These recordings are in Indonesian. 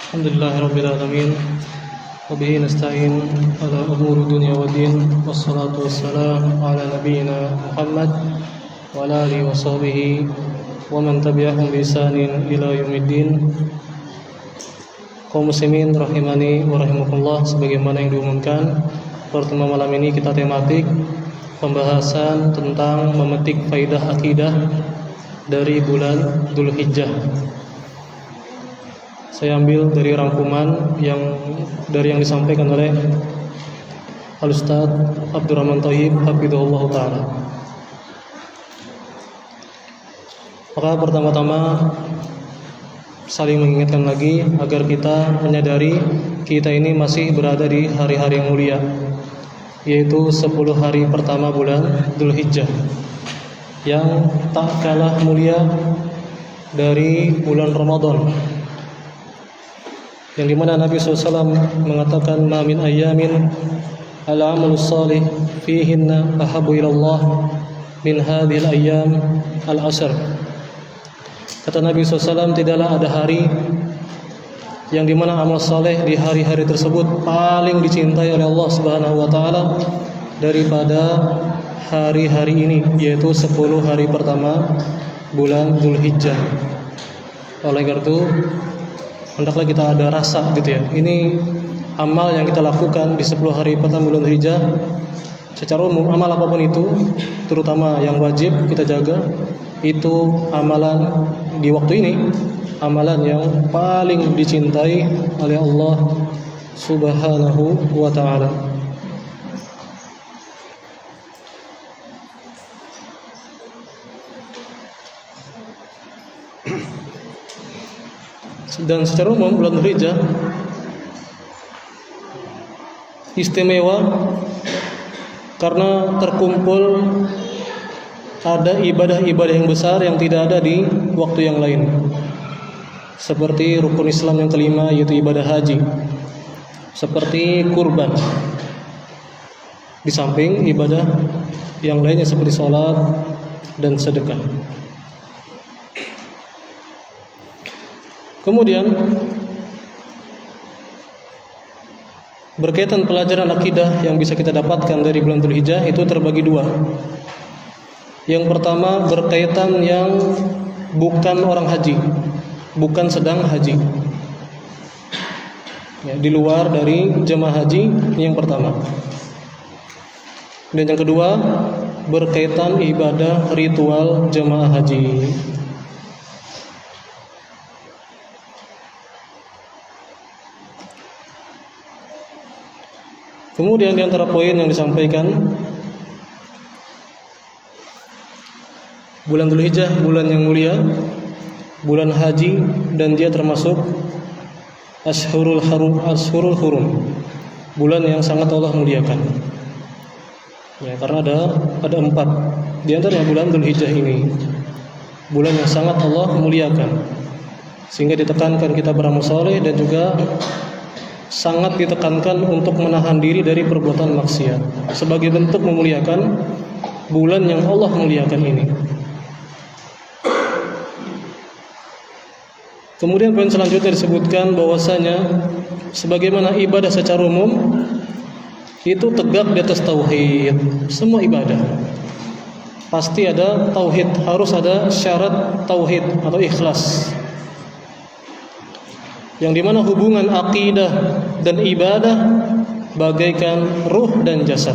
Alhamdulillahirabbil alamin. Wa bihi nasta'in ala umuri dunya waddin. Wassalatu wassalamu ala nabiyyina Muhammad wa ala alihi wa sahbihi wa man tabi'ahum bi ihsanin ila yaumiddin. Kaum muslimin rahimani wa rahimakumullah, sebagaimana yang diumumkan, pertemuan malam ini kita tematik pembahasan tentang memetik faidah akidah dari bulan Dzulhijjah. Saya ambil dari rangkuman yang disampaikan oleh Al-Ustaz Abdurrahman Thayyib hafizahullah taala. Maka pertama-tama saling mengingatkan lagi agar kita menyadari kita ini masih berada di hari-hari yang mulia, yaitu 10 hari pertama bulan Dzulhijjah, yang tak kalah mulia dari bulan Ramadan, yang dimana Nabi SAW mengatakan ma min ayyamin al-amalus salih fihinna ahabbu ilallah min hadhil ayyam al-ashr. Kata Nabi SAW, tidaklah ada hari yang dimana amal saleh di hari-hari tersebut paling dicintai oleh Allah Subhanahu wa taala daripada hari-hari ini, yaitu 10 hari pertama bulan Dzulhijjah. Oleh karena itu hendaklah kita ada rasa gitu ya. Ini amal yang kita lakukan di 10 hari pertama bulan Dzulhijjah. Secara umum amal apapun itu, terutama yang wajib kita jaga, itu amalan di waktu ini, amalan yang paling dicintai oleh Allah Subhanahu wa taala. Dan secara umum bulan Dzulhijjah istimewa karena terkumpul ada ibadah-ibadah yang besar yang tidak ada di waktu yang lain, seperti rukun Islam yang kelima, yaitu ibadah haji, seperti kurban, di samping ibadah yang lainnya seperti sholat dan sedekah. Kemudian berkaitan pelajaran akidah yang bisa kita dapatkan dari bulan Dzulhijjah itu terbagi dua. Yang pertama berkaitan yang bukan orang haji, bukan sedang haji, ya, di luar dari jemaah haji, yang pertama. Dan yang kedua berkaitan ibadah ritual jemaah haji. Kemudian di antara poin yang disampaikan, bulan Dzulhijjah bulan yang mulia, bulan haji, dan dia termasuk Ashhurul Hurum, bulan yang sangat Allah muliakan. Ya, karena ada 4 di antaranya bulan Dzulhijjah ini, bulan yang sangat Allah muliakan, sehingga ditekankan kita beramal saleh dan juga sangat ditekankan untuk menahan diri dari perbuatan maksiat sebagai bentuk memuliakan bulan yang Allah muliakan ini. Kemudian poin selanjutnya disebutkan bahwasanya sebagaimana ibadah secara umum itu tegak di atas tauhid. Semua ibadah pasti ada tauhid, harus ada syarat tauhid atau ikhlas, yang dimana hubungan akidah dan ibadah bagaikan ruh dan jasad.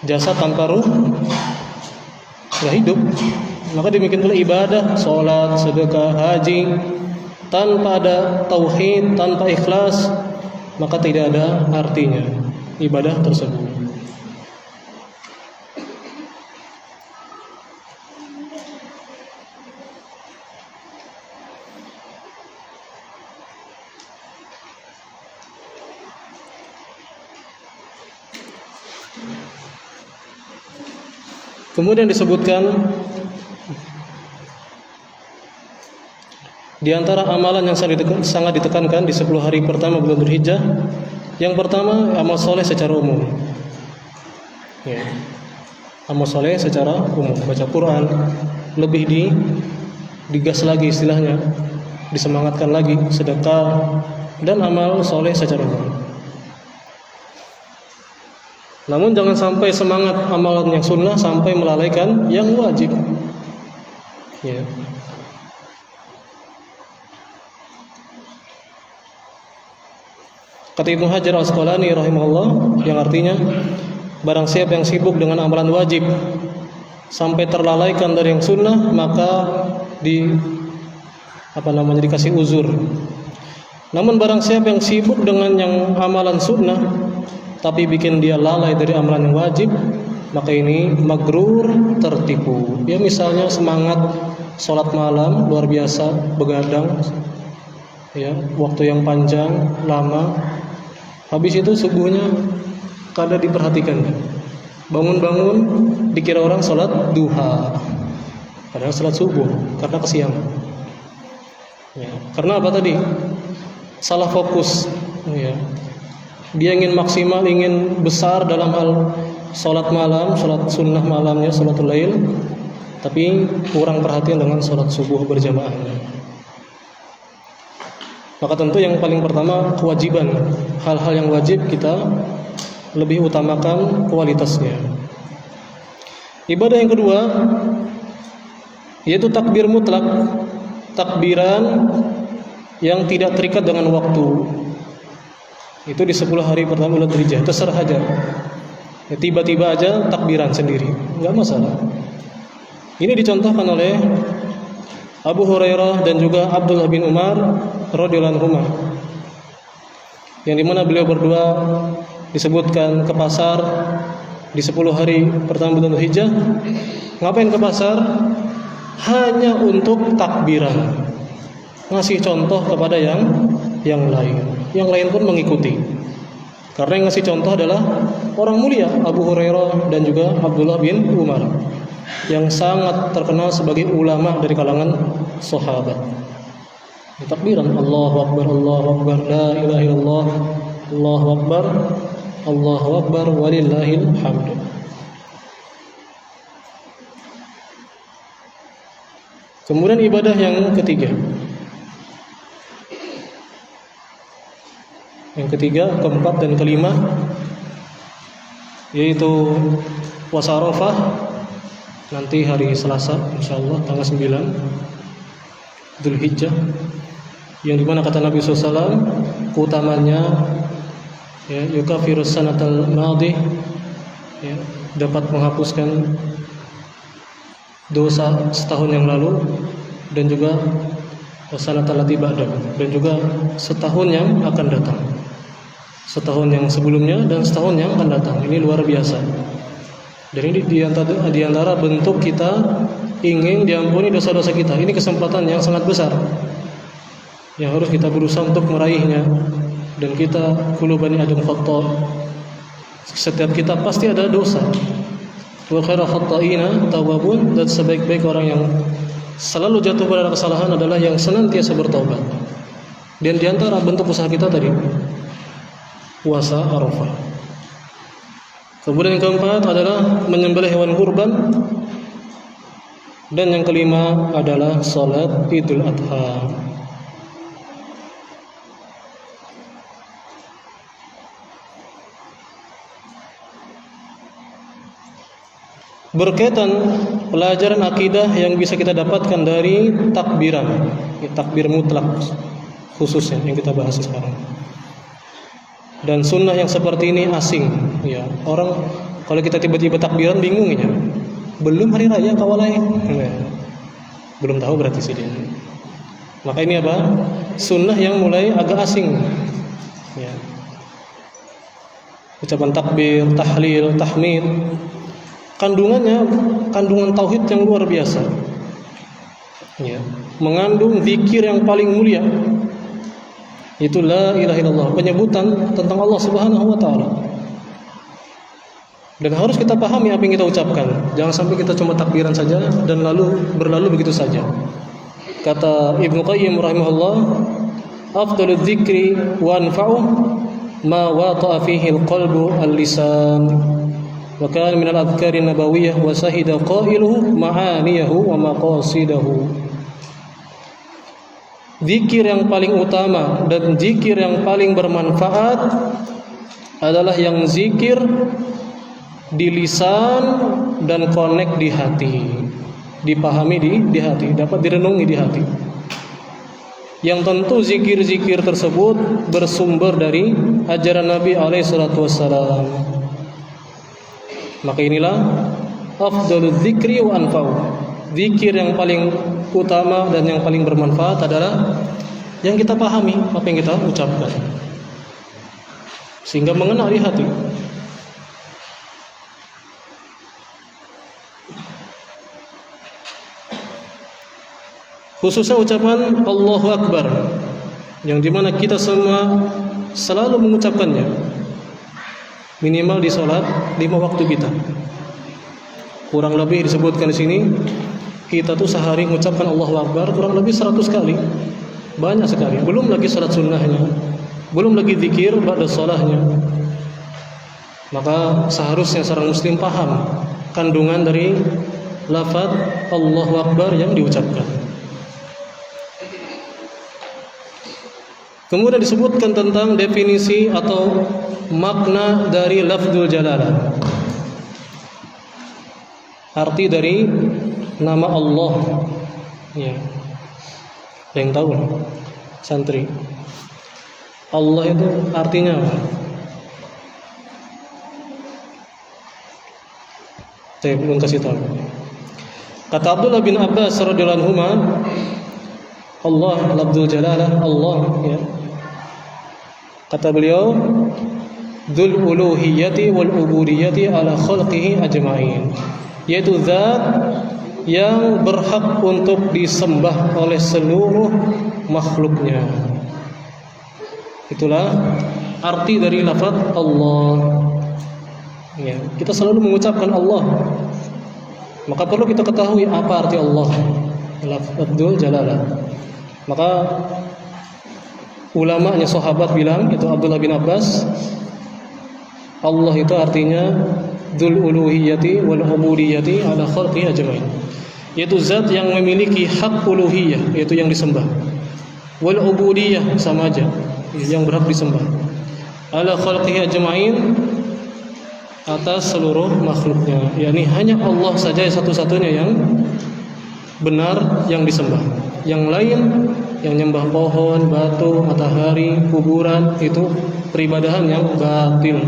Jasad tanpa ruh nggak hidup. Maka demikian pula ibadah, sholat, sedekah, haji, tanpa ada tauhid, tanpa ikhlas, maka tidak ada artinya ibadah tersebut. Kemudian disebutkan di antara amalan yang sangat ditekankan di 10 hari pertama bulan Dzulhijjah, yang pertama amal soleh secara umum. Ya. Amal soleh secara umum, baca Quran, lebih digas lagi istilahnya, disemangatkan lagi sedekah dan amal soleh secara umum. Namun jangan sampai semangat amalan yang sunnah sampai melalaikan yang wajib. Ya. Kata Ibnu Hajar Al-Asqalani rahimahullah, yang artinya barang siapa yang sibuk dengan amalan wajib sampai terlalaikan dari yang sunnah, maka dikasih uzur. Namun barang siapa yang sibuk dengan yang amalan sunnah tapi bikin dia lalai dari amalan yang wajib, maka ini magrur, tertipu. Ya, misalnya semangat sholat malam luar biasa, begadang, ya, waktu yang panjang, lama. Habis itu subuhnya kada diperhatikan. Bangun-bangun dikira orang sholat duha, padahal sholat subuh karena kesiangan. Ya, karena apa tadi? Salah fokus. Ya. Dia ingin maksimal, ingin besar dalam hal sholat malam, sholat sunnah malamnya, sholatul lail, tapi kurang perhatian dengan sholat subuh berjamaahnya. Maka tentu yang paling pertama kewajiban, hal-hal yang wajib kita lebih utamakan kualitasnya. Ibadah yang kedua yaitu takbir mutlak, takbiran yang tidak terikat dengan waktu. Itu di 10 hari pertama bulan Dzulhijjah, terserah aja. Ya, tiba-tiba aja takbiran sendiri, enggak masalah. Ini dicontohkan oleh Abu Hurairah dan juga Abdullah bin Umar radhiyallahu anhuma, yang dimana beliau berdua disebutkan ke pasar di 10 hari pertama bulan Dzulhijjah. Ngapain ke pasar? Hanya untuk takbiran, ngasih contoh kepada yang lain. Yang lain pun mengikuti, karena yang ngasih contoh adalah orang mulia Abu Hurairah dan juga Abdullah bin Umar, yang sangat terkenal sebagai ulama dari kalangan sahabat. Takbiran Allahu Akbar, Allahu Akbar, la ilaha illallah, Allahu Akbar, Allahu Akbar, walillahil hamd. Kemudian ibadah yang ketiga. Yang ketiga, keempat dan kelima yaitu puasa Arafah nanti hari Selasa insyaallah tanggal 9 Dzulhijjah, yang dimana kata Nabi SAW keutamanya ya, yukafirus sanatal madhi, ya, dapat menghapuskan dosa setahun yang lalu, dan juga sanatal lati ba'dahu, dan juga setahun yang akan datang, setahun yang sebelumnya dan setahun yang akan datang. Ini luar biasa. Dan ini di antara bentuk kita ingin diampuni dosa-dosa kita. Ini kesempatan yang sangat besar yang harus kita berusaha untuk meraihnya. Dan kita kullu bani adam khata', setiap kita pasti ada dosa. Wa khairu khata'ina tawwabun, dan sebaik-baik orang yang selalu jatuh pada kesalahan adalah yang senantiasa bertobat. Dan di antara bentuk usaha kita tadi puasa Arafah. Kemudian yang keempat adalah menyembelih hewan kurban, dan yang kelima adalah salat Idul Adha. Berkaitan pelajaran akidah yang bisa kita dapatkan dari takbiran, ya, takbir mutlak khususnya yang kita bahas sekarang. Dan sunnah yang seperti ini asing, ya. Orang kalau kita tiba-tiba takbiran bingung ya. Belum hari raya kawalai. Ya. Belum tahu berarti sih dia. Maka ini apa? Sunnah yang mulai agak asing. Ya. Ucapan takbir, tahlil, tahmid, kandungan tauhid yang luar biasa. Ya. Mengandung zikir yang paling mulia. Itu la ilaha illallah, penyebutan tentang Allah Subhanahu wa taala. Dan harus kita pahami apa yang kita ucapkan. Jangan sampai kita cuma takbiran saja dan berlalu begitu saja. Kata Ibnu Qayyim rahimahullah, afdaludz dzikri wa anfa'uh ma wata'a fihi al-qalbu al-lisan. Wa kana min al-adhkari nabawiyyah wa sahida qailuhu ma'aniyahu wa maqasidahu. zikir yang paling utama dan zikir yang paling bermanfaat adalah yang zikir di lisan dan connect di hati, dipahami di hati, dapat direnungi di hati. Yang tentu zikir-zikir tersebut bersumber dari ajaran Nabi SAW. Maka inilah afdalul dzikri wa anfa'u. Zikir yang paling utama dan yang paling bermanfaat adalah yang kita pahami, apa yang kita ucapkan, sehingga mengena di hati. Khususnya ucapan Allahu Akbar, yang dimana kita semua selalu mengucapkannya, minimal di sholat 5 waktu kita. Kurang lebih disebutkan di sini, kita tuh sehari mengucapkan Allahu Akbar kurang lebih 100 kali. Banyak sekali. Belum lagi salat sunnahnya, belum lagi zikir ba'da sholahnya. Maka seharusnya seorang muslim paham kandungan dari lafaz Allahu Akbar yang diucapkan. Kemudian disebutkan tentang definisi atau makna dari lafzul jalalah. Arti dari nama Allah. Ya. Ada yang tahu? Santri. Allah itu artinya apa? Saya belum kasih tahu. Kata Abdullah bin Abbas radhiyallahu anhu, Allah, lafzul jalalah Allah, ya. Kata beliau, dzul uluhiyyati wal ubudiyyati ala khalqihi ajma'in, yaitu zat yang berhak untuk disembah oleh seluruh makhluknya. Itulah arti dari lafaz Allah. Ya, kita selalu mengucapkan Allah. Maka perlu kita ketahui apa arti Allah, lafzul jalalah. Maka ulamanya sahabat bilang, itu Abdullah bin Abbas, Allah itu artinya dzul uluhiyyati wal ubudiyyati ala khalqi ajmain, yaitu zat yang memiliki hak uluhiyah, yaitu yang disembah, wal ubudiyyah sama aja, yang berhak disembah, ala khalqi ajmain, atas seluruh makhluknya, yakni hanya Allah saja satu-satunya yang benar yang disembah. Yang lain yang nyembah pohon, batu, matahari, kuburan, itu peribadahan yang batil,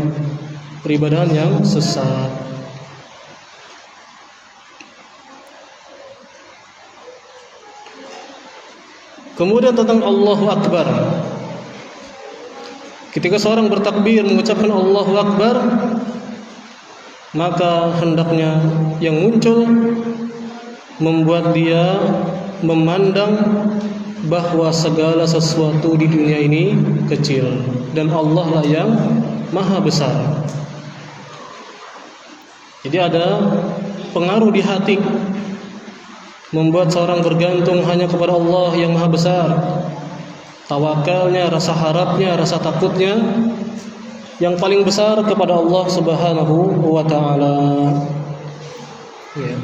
peribadahan yang sesat. Kemudian tentang Allahu Akbar. Ketika seorang bertakbir mengucapkan Allahu Akbar, maka hendaknya yang muncul membuat dia memandang bahwa segala sesuatu di dunia ini kecil dan Allah lah yang maha besar. Jadi ada pengaruh di hati membuat seorang bergantung hanya kepada Allah yang maha besar. Tawakalnya, rasa harapnya, rasa takutnya yang paling besar kepada Allah Subhanahu wa ta'ala. Ya.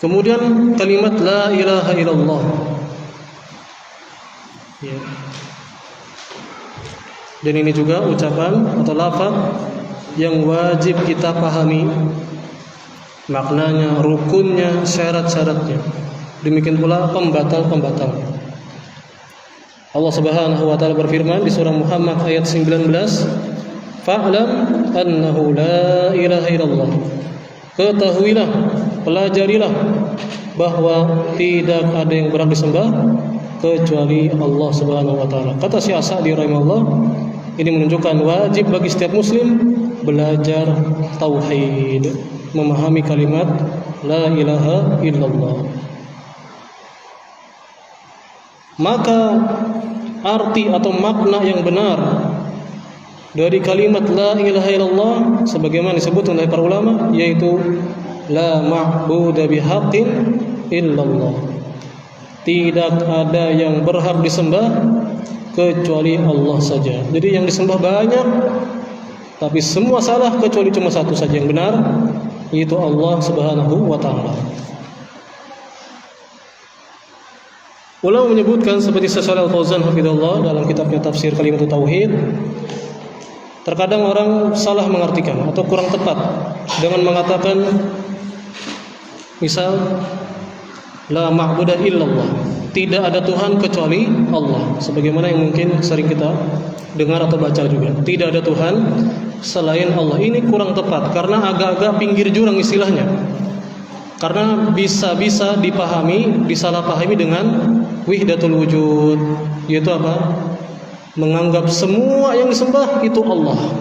Kemudian kalimat la ilaha illallah, ya. Dan ini juga ucapan atau lafaz yang wajib kita pahami maknanya, rukunnya, syarat-syaratnya. Demikian pula pembatal-pembatal. Allah Subhanahu wa taala berfirman di surah Muhammad ayat 19, fa'lam annahu la ilaha illallah. Ketahuilah, pelajarilah bahwa tidak ada yang berhak disembah kecuali Allah Subhanahu wa taala. Kata Syekh As-Sa'di rahimahullah, ini menunjukkan wajib bagi setiap muslim belajar tauhid, memahami kalimat la ilaha illallah. Maka arti atau makna yang benar dari kalimat la ilaha illallah sebagaimana disebut oleh para ulama, yaitu la ma'budu bihaqqin illallah. Tidak ada yang berhak disembah kecuali Allah saja. Jadi yang disembah banyak, tapi semua salah kecuali cuma satu saja yang benar, yaitu Allah Subhanahu wa taala. Ulama menyebutkan seperti Syaikh Al-Fauzan hafizahullah dalam kitabnya Tafsir Kalimat Tauhid, terkadang orang salah mengartikan atau kurang tepat dengan mengatakan misal la ma'budu illallah, tidak ada Tuhan kecuali Allah, sebagaimana yang mungkin sering kita dengar atau baca juga, tidak ada Tuhan selain Allah. Ini kurang tepat karena agak-agak pinggir jurang istilahnya, karena bisa-bisa dipahami, disalahpahami dengan wihdatul wujud, yaitu apa? Menganggap semua yang disembah itu Allah.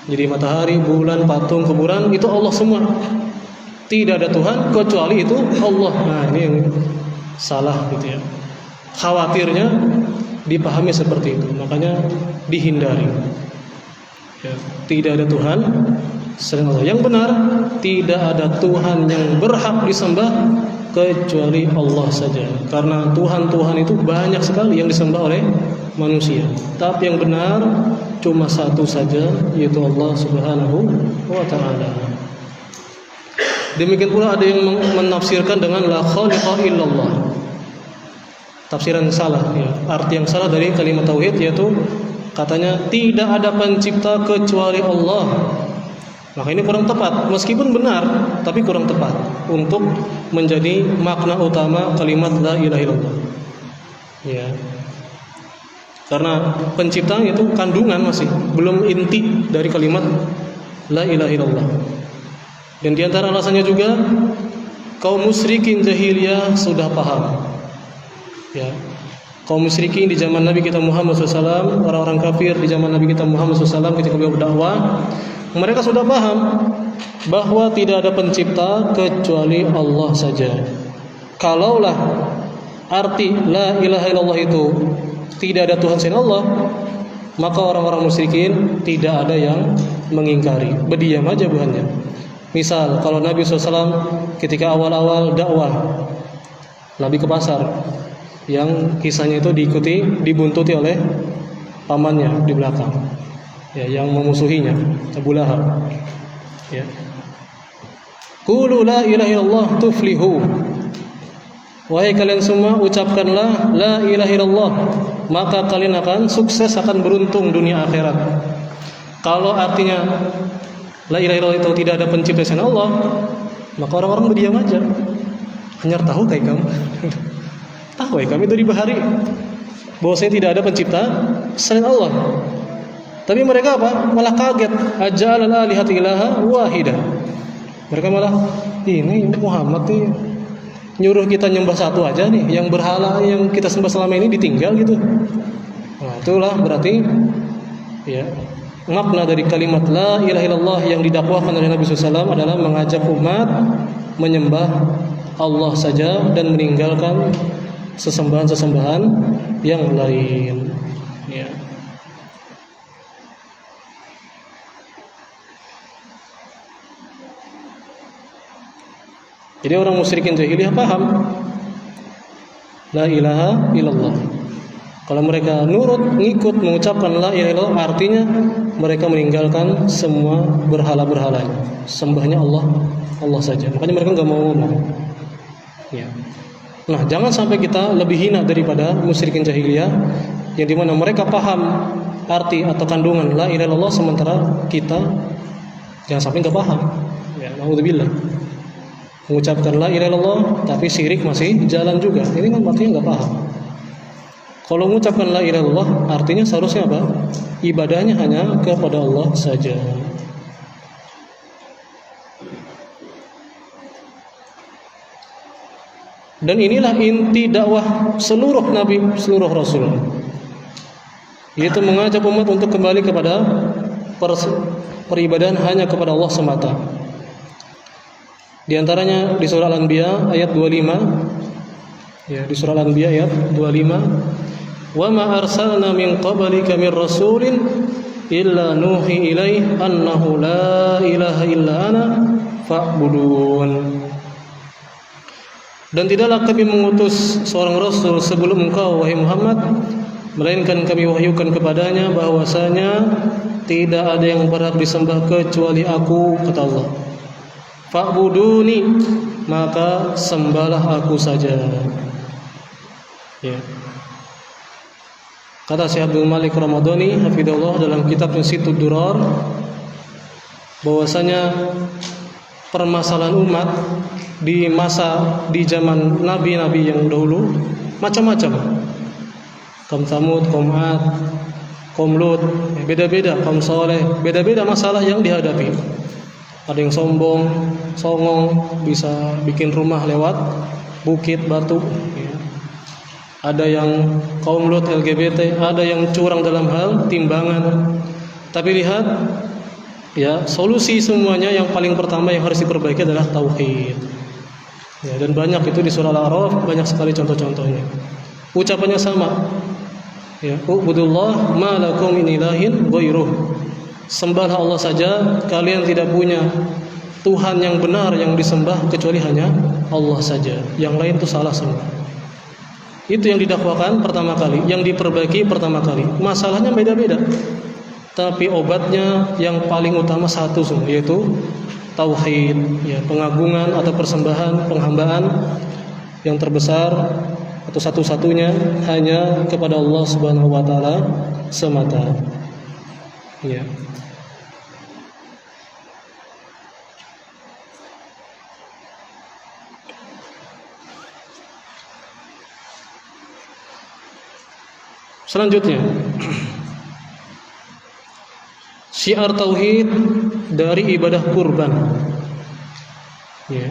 Jadi matahari, bulan, patung, kuburan itu Allah semua. Tidak ada Tuhan kecuali itu Allah. Nah, ini yang salah gitu ya. Khawatirnya dipahami seperti itu, makanya dihindari. Ya, tidak ada Tuhan selain Allah. Yang benar, tidak ada Tuhan yang berhak disembah kecuali Allah saja. Karena Tuhan-Tuhan itu banyak sekali yang disembah oleh manusia. Tapi yang benar cuma satu saja, yaitu Allah Subhanahu wa taala. Demikian pula ada yang menafsirkan dengan la khaliqa illallah. Tafsiran salah ya. Arti yang salah dari kalimat tauhid yaitu katanya tidak ada pencipta kecuali Allah. Maka ini kurang tepat, meskipun benar tapi kurang tepat untuk menjadi makna utama kalimat la ilaha illallah. Ya. Karena penciptaan itu kandungan masih belum inti dari kalimat la ilaha illallah. Dan di antara alasannya juga kaum musyrikin jahiliyah sudah paham. Ya. Kaum musyrikin di zaman Nabi kita Muhammad SAW, orang-orang kafir di zaman Nabi kita Muhammad SAW ketika beliau berdakwah, mereka sudah paham bahwa tidak ada pencipta kecuali Allah saja. Kalaulah arti la ilaha illallah itu tidak ada Tuhan selain Allah, maka orang-orang musyrikin tidak ada yang mengingkari, berdiam aja buahnya. Misal kalau Nabi SAW ketika awal-awal dakwah, Nabi ke pasar, yang kisahnya itu dibuntuti oleh pamannya di belakang, ya, yang memusuhinya, Abu Lahab. Ya. Qulu la ilaha illallah tuflihu. Wahai kalian semua, ucapkanlah la ilaha illallah, maka kalian akan sukses, akan beruntung dunia akhirat. Kalau artinya la ilaha illallah itu tidak ada pencipta selain Allah, maka orang-orang berdiam aja. Hanya tahu kayak kamu. Tahu ya kami dari bahari bahwasanya tidak ada pencipta selain Allah. Tapi mereka apa? Malah kaget. Aja'al al-alihata ilaha wahidah. Mereka malah ini Muhammad nih nyuruh kita nyembah satu aja nih, yang berhala yang kita sembah selama ini ditinggal gitu. Nah, itulah berarti ya makna dari kalimat la ilaha illallah yang didakwahkan oleh Nabi SAW adalah mengajak umat menyembah Allah saja dan meninggalkan sesembahan-sesembahan yang lain. Ya. Jadi orang musyrikin jahiliyah paham la ilaha illallah. Kalau mereka nurut, ngikut, mengucapkan la ilaha illallah, artinya mereka meninggalkan semua berhala-berhalanya, sembahnya Allah saja. Makanya mereka nggak mau ngomong. Ya. Nah, jangan sampai kita lebih hina daripada musyrikin jahiliyah yang dimana mereka paham arti atau kandungan la ilaha illallah, sementara kita jangan sampai nggak paham. Ya, naudzubillah. Mengucapkan la ilaha illallah tapi syirik masih jalan juga. Ini kan artinya nggak paham. Kalau mengucapkan la ilaha illallah artinya seharusnya apa? Ibadahnya hanya kepada Allah saja. Dan inilah inti dakwah seluruh nabi, seluruh rasul, yaitu mengajak umat untuk kembali kepada peribadahan hanya kepada Allah semata. Di antaranya di surah Al-Anbiya ayat 25. Ya, di surah Al-Anbiya ayat 25. Wa ma arsalna min qablika min rasulin illa nuhi ilaihi annahu la ilaha illa ana fa'budun. Dan tidaklah kami mengutus seorang rasul sebelum engkau, wahai Muhammad, melainkan kami wahyukan kepadanya bahwasanya tidak ada yang berhak disembah kecuali aku, kata Allah. Fa'buduni, maka sembahlah aku saja. Ya. Kata Syekh Abdul Malik Ramadhani hafizahullah dalam kitabnya Situd Durar, bahwasanya permasalahan umat di zaman nabi-nabi yang dahulu macam-macam. Kaum Tsamud, kaum Ad, kaum Lut, beda-beda, kaum Saleh, beda-beda masalah yang dihadapi. Ada yang sombong, songong, bisa bikin rumah lewat bukit batu. Ada yang kaum Lut LGBT, ada yang curang dalam hal timbangan. Tapi lihat, ya, solusi semuanya yang paling pertama yang harus diperbaiki adalah tauhid. Ya, dan banyak itu di surah Al-A'raf, banyak sekali contoh-contohnya. Ucapannya sama. Ya, ubudullah ma lakum min ilahin ghairuh. Sembahlah Allah saja, kalian tidak punya Tuhan yang benar yang disembah kecuali hanya Allah saja. Yang lain itu salah semua. Itu yang didakwakan pertama kali, yang diperbaiki pertama kali. Masalahnya beda-beda, tapi obatnya yang paling utama satu semua, yaitu tauhid, ya, pengagungan atau persembahan, penghambaan yang terbesar atau satu-satunya hanya kepada Allah Subhanahu wa taala semata. Ya. Selanjutnya, syiar tauhid dari ibadah kurban. Ya.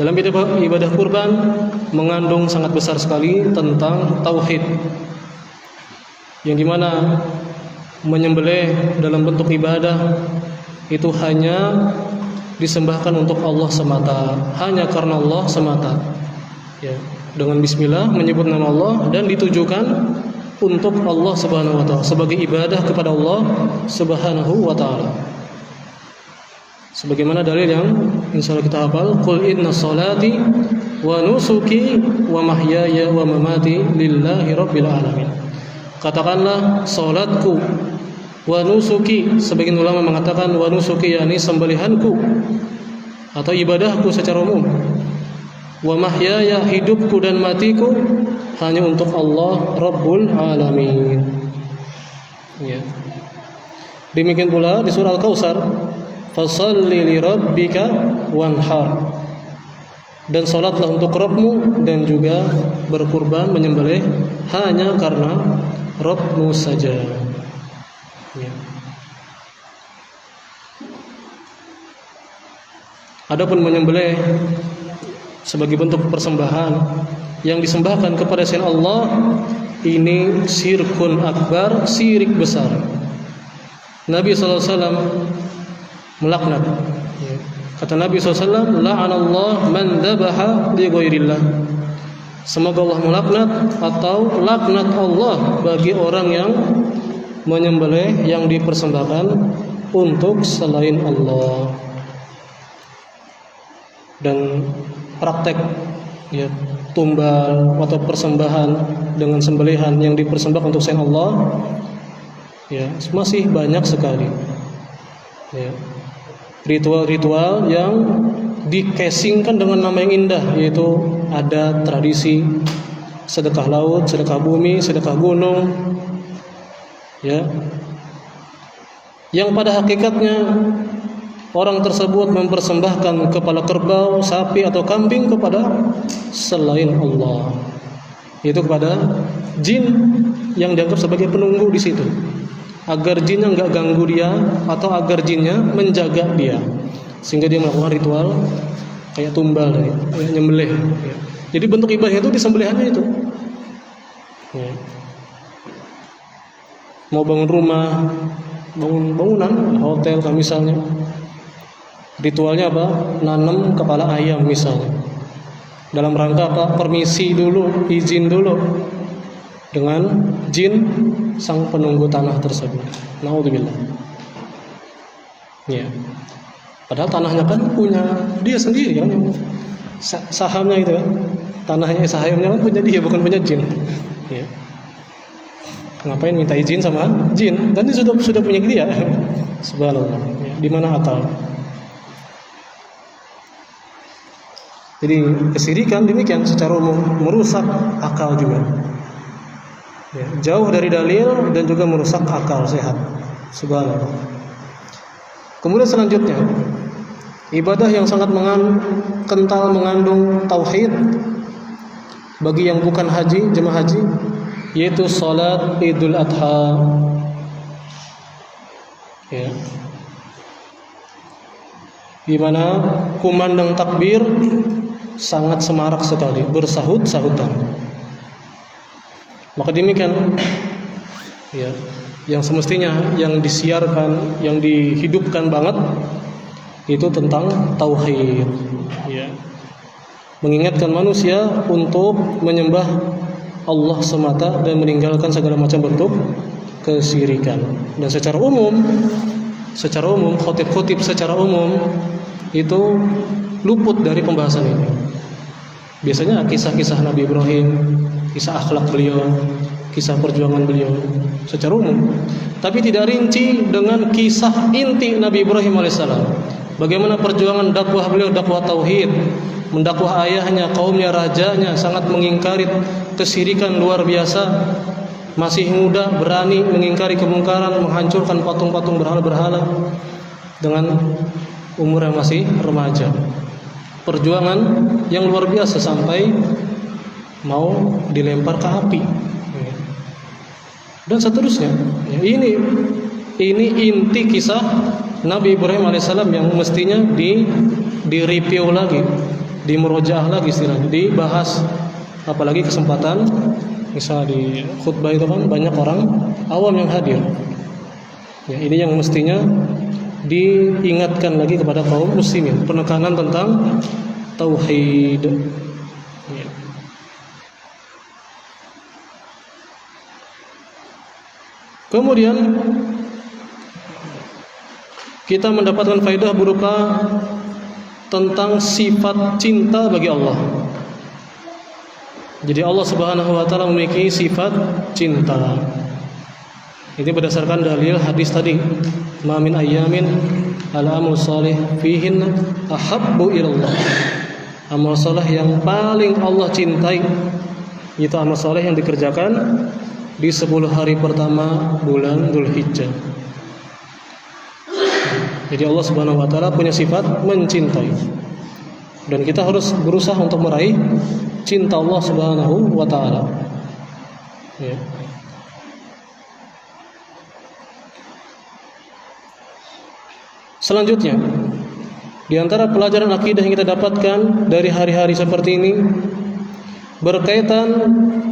Dalam ibadah kurban mengandung sangat besar sekali tentang tauhid, yang dimana menyembelih dalam bentuk ibadah itu hanya disembahkan untuk Allah semata, hanya karena Allah semata. Ya. Dengan bismillah menyebut nama Allah dan ditujukan untuk Allah Subhanahu wa taala sebagai ibadah kepada Allah Subhanahu wa taala. Sebagaimana dalil yang insyaallah kita hafal, qul inna sholati wa nusuki wa mahyaya wa mamati lillahi rabbil alamin. Katakanlah salatku wa nusuki, sebagian ulama mengatakan wa nusuki yakni sembelihanku atau ibadahku secara umum. Wa mahyaya, hidupku dan matiku hanya untuk Allah Rabbul Alamin. Ya. Demikian pula di surah Al-Kautsar, fasholli li rabbika wanhar. Dan salatlah untuk Rabbmu dan juga berkurban menyembelih hanya karena Rabbmu saja. Ya. Adapun menyembelih sebagai bentuk persembahan yang disembahkan kepada selain Allah, ini syirkun akbar, syirik besar. Nabi SAW melaknat. Kata Nabi SAW, la'anallah man dhabaha li ghairillah. Semoga Allah melaknat atau laknat Allah bagi orang yang menyembelih yang dipersembahkan untuk selain Allah. Dan praktek, ya, tumbal atau persembahan dengan sembelihan yang dipersembahkan untuk selain Allah, ya, masih banyak sekali. Ya. Ritual-ritual yang dikasingkan dengan nama yang indah, yaitu ada tradisi sedekah laut, sedekah bumi, sedekah gunung, ya, yang pada hakikatnya orang tersebut mempersembahkan kepala kerbau, sapi atau kambing kepada selain Allah, yaitu kepada jin yang dianggap sebagai penunggu di situ, agar jinnya nggak ganggu dia atau agar jinnya menjaga dia, sehingga dia melakukan ritual kayak tumbal, kayak nyembelih. Ya. Jadi bentuk ibadah itu disembelihannya itu. Ya. Mau bangun rumah, bangun bangunan, hotel misalnya. Ritualnya apa? Nanam kepala ayam misalnya. Dalam rangka apa? Permisi dulu, izin dulu dengan jin sang penunggu tanah tersebut. Naudzubillah. Ya. Padahal tanahnya kan punya dia sendiri kan, sahamnya itu kan. Tanahnya sahamnya kan punya dia, bukan punya jin. Ya. Ngapain minta izin sama jin? Dan dia sudah punya dia. Subhanallah. Ya. Di mana akal? Jadi kesyirikan demikian secara umum merusak akal juga. Ya, jauh dari dalil dan juga merusak akal sehat. Subhanallah. Kemudian selanjutnya, ibadah yang sangat kental mengandung tauhid bagi yang bukan haji, jemaah haji, yaitu salat Idul Adha. Ya. Di mana kumandang takbir sangat semarak sekali, bersahut-sahutan. Maka demikian ya, yang semestinya yang disiarkan, yang dihidupkan banget itu tentang tauhid ya. Mengingatkan manusia untuk menyembah Allah semata dan meninggalkan segala macam bentuk kesyirikan. Dan secara umum khotib-khotib secara umum itu luput dari pembahasan ini. Biasanya kisah-kisah Nabi Ibrahim, kisah akhlak beliau, kisah perjuangan beliau secara umum, tapi tidak rinci dengan kisah inti Nabi Ibrahim alaihissalam. Bagaimana perjuangan dakwah beliau, dakwah tauhid, mendakwah ayahnya, kaumnya, rajanya, sangat mengingkari kesyirikan luar biasa. Masih muda, berani mengingkari kemungkaran, menghancurkan patung-patung berhala-berhala dengan umur yang masih remaja. Perjuangan yang luar biasa sampai mau dilempar ke api dan seterusnya. Ini inti kisah Nabi Ibrahim alaihissalam yang mestinya di-review lagi, dimurojaah lagi istilahnya, dibahas. Apalagi kesempatan misalnya di khutbah itu kan banyak orang awam yang hadir. Ya, ini yang mestinya diingatkan lagi kepada kaum muslimin, penekanan tentang tauhid. Ya. Kemudian kita mendapatkan faedah berupa tentang sifat cinta bagi Allah. Jadi Allah Subhanahu wa taala memiliki sifat cinta. Ini berdasarkan dalil hadis tadi, ma min ayyamin al-amal salih fihinna ahabbu ilallah. Amal saleh yang paling Allah cintai itu amal saleh yang dikerjakan di 10 hari pertama bulan Dzulhijjah. Jadi Allah Subhanahu wa taala punya sifat mencintai. Dan kita harus berusaha untuk meraih cinta Allah Subhanahu wa taala. Ya. Selanjutnya, di antara pelajaran akidah yang kita dapatkan dari hari-hari seperti ini berkaitan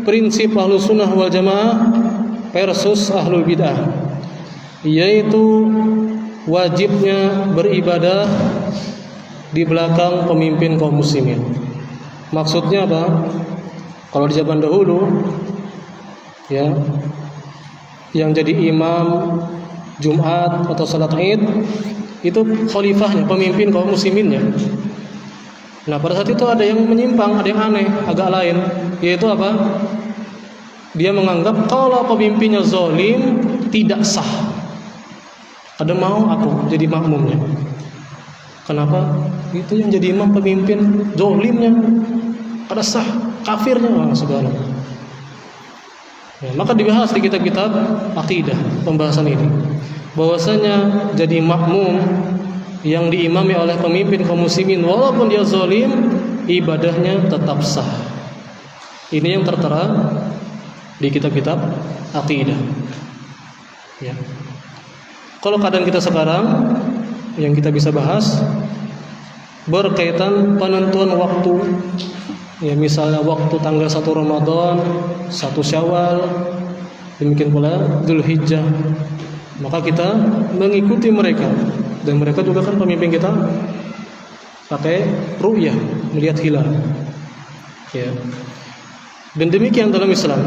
prinsip Ahlus Sunnah wal Jamaah versus Ahlul Bid'ah, yaitu wajibnya beribadah di belakang pemimpin kaum muslimin. Maksudnya apa? Kalau di zaman dahulu ya, yang jadi imam Jumat atau salat Id itu khalifahnya, pemimpin kaum musliminnya. Nah, pada saat itu ada yang menyimpang, ada yang aneh, agak lain, yaitu apa? Dia menganggap kalau pemimpinnya zalim tidak sah. Ada mau aku jadi makmumnya. Kenapa? Itu yang jadi imam pemimpin zalimnya, ada sah kafirnya. Subhanallah. Ya, maka dibahas di kitab-kitab akidah pembahasan ini, bahwasanya jadi makmum yang diimami oleh pemimpin kaum muslimin walaupun dia zalim, ibadahnya tetap sah. Ini yang tertera di kitab-kitab akidah. Ya. Kalau keadaan kita sekarang yang kita bisa bahas berkaitan penentuan waktu. Ya, misalnya waktu tanggal 1 Ramadan, 1 Syawal, demikian pula Dzulhijjah. Maka kita mengikuti mereka, dan mereka juga kan pemimpin kita pakai ru'yah, melihat hilal. Ya. Dan demikian dalam Islam,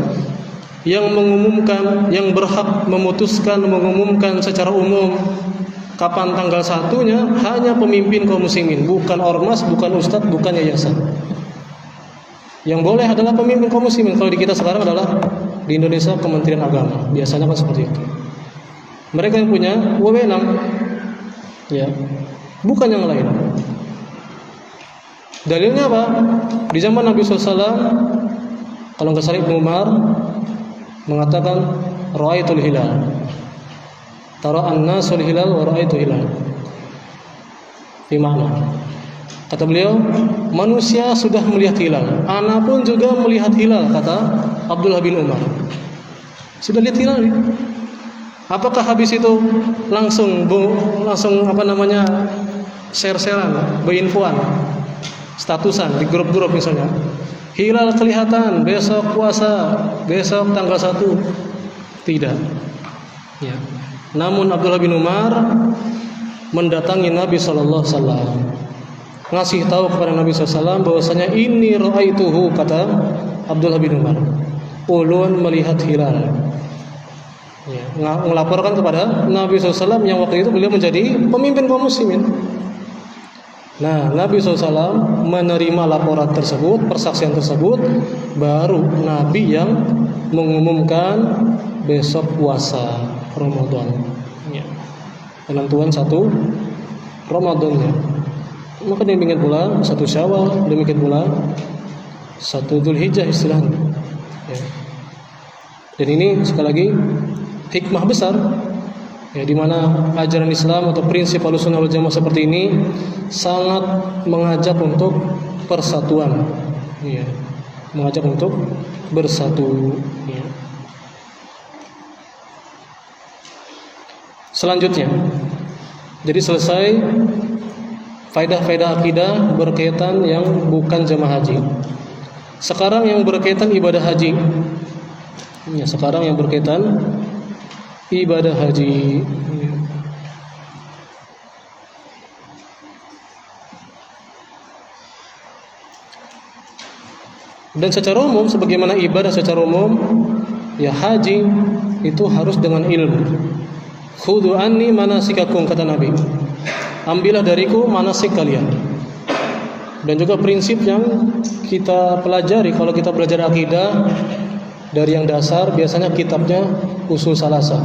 yang mengumumkan, yang berhak memutuskan, mengumumkan secara umum kapan tanggal 1-nya hanya pemimpin kaum muslimin, bukan ormas, bukan ustadz, bukan yayasan. Yang boleh adalah pemimpin kaum muslimin. Kalau di kita sekarang adalah di Indonesia Kementerian Agama, biasanya kan seperti itu. Mereka yang punya wewenang, ya, bukan yang lain. Dalilnya apa? Di zaman Nabi SAW, kalau nggak salah Ibnu Umar mengatakan ra'aitul hilal. Tara an-nasul hilal wa ra'aitu hilal. Di mana? Kata beliau, manusia sudah melihat hilal. Ana pun juga melihat hilal, kata Abdullah bin Umar. Sudah lihat hilal. Apakah habis itu langsung share-sharean, berinfoan, statusan di grup-grup misalnya. Hilal kelihatan besok puasa, besok tanggal 1. Tidak. Ya. Namun Abdullah bin Umar mendatangi Nabi sallallahu alaihi wasallam, ngasih tahu kepada Nabi sallallahu alaihi wasallam bahwasanya ini ra'aituhu, kata Abdullah bin Umar. Ulun melihat hilal. Ya, melaporkan kepada Nabi sallallahu alaihi wasallam yang waktu itu beliau menjadi pemimpin kaum muslimin. Nah, Nabi SAW menerima laporan tersebut, persaksian tersebut, baru Nabi yang mengumumkan besok puasa Ramadan. Ya. Penentuan 1 Ramadannya. Maka demikian pula 1 Syawal, demikian pula 1 Dzulhijjah istilahnya. Ya. Dan ini sekali lagi hikmah besar, ya, di mana ajaran Islam atau prinsip Ahlussunnah wal Jamaah seperti ini sangat mengajak untuk persatuan, ya, mengajak untuk bersatu. Ya. Selanjutnya, jadi selesai faedah-faedah akidah berkaitan yang bukan jamaah haji. Sekarang yang berkaitan ibadah haji. Ya, sekarang yang berkaitan ibadah haji. Dan secara umum, sebagaimana ibadah secara umum, ya haji itu harus dengan ilmu. Khudhu anni manasikakum, kata Nabi. Ambillah dariku manasik kalian. Dan juga prinsip yang kita pelajari kalau kita belajar akidah dari yang dasar, biasanya kitabnya Ushul Salasah.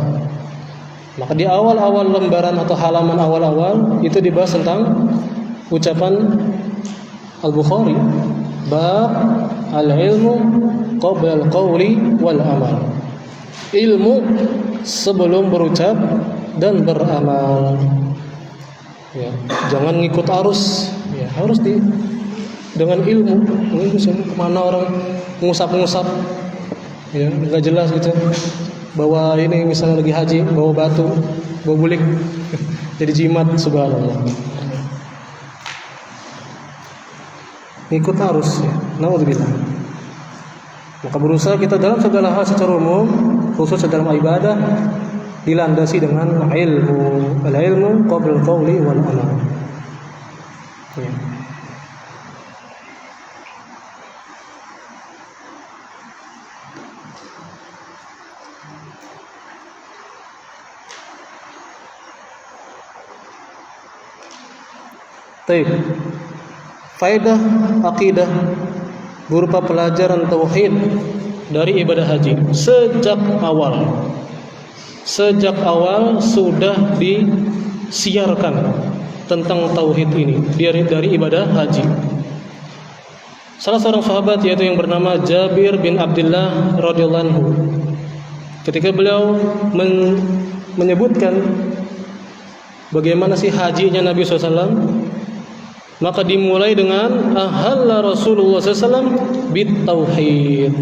Maka di awal-awal lembaran atau halaman awal-awal itu dibahas tentang ucapan Al-Bukhari, bab al-ilmu qabla al-qawli wal amal. Ilmu sebelum berucap dan beramal. Ya, jangan ngikut arus, ya, harus dengan ilmu. Ini kemana orang ngusap-ngusap, ya, nggak jelas gitu. Bawa ini misalnya lagi haji, bawa batu, bawa bulik, jadi jimat, subhanallah. Ngikut arus, ya. Naudzubillah. Maka berusaha kita dalam segala hal secara umum, khusus dalam ibadah, dilandasi dengan ilmu. Al-ilmu qabla al-qawli wal amal. Ya. Baik. Faedah akidah berupa pelajaran tauhid dari ibadah haji sejak awal sudah disiarkan tentang tauhid ini dari ibadah haji. Salah seorang sahabat yaitu yang bernama Jabir bin Abdullah radhiyallahu anhu, ketika beliau menyebutkan bagaimana sih hajinya Nabi SAW, maka dimulai dengan ahalla Rasulullah SAW bitauhid.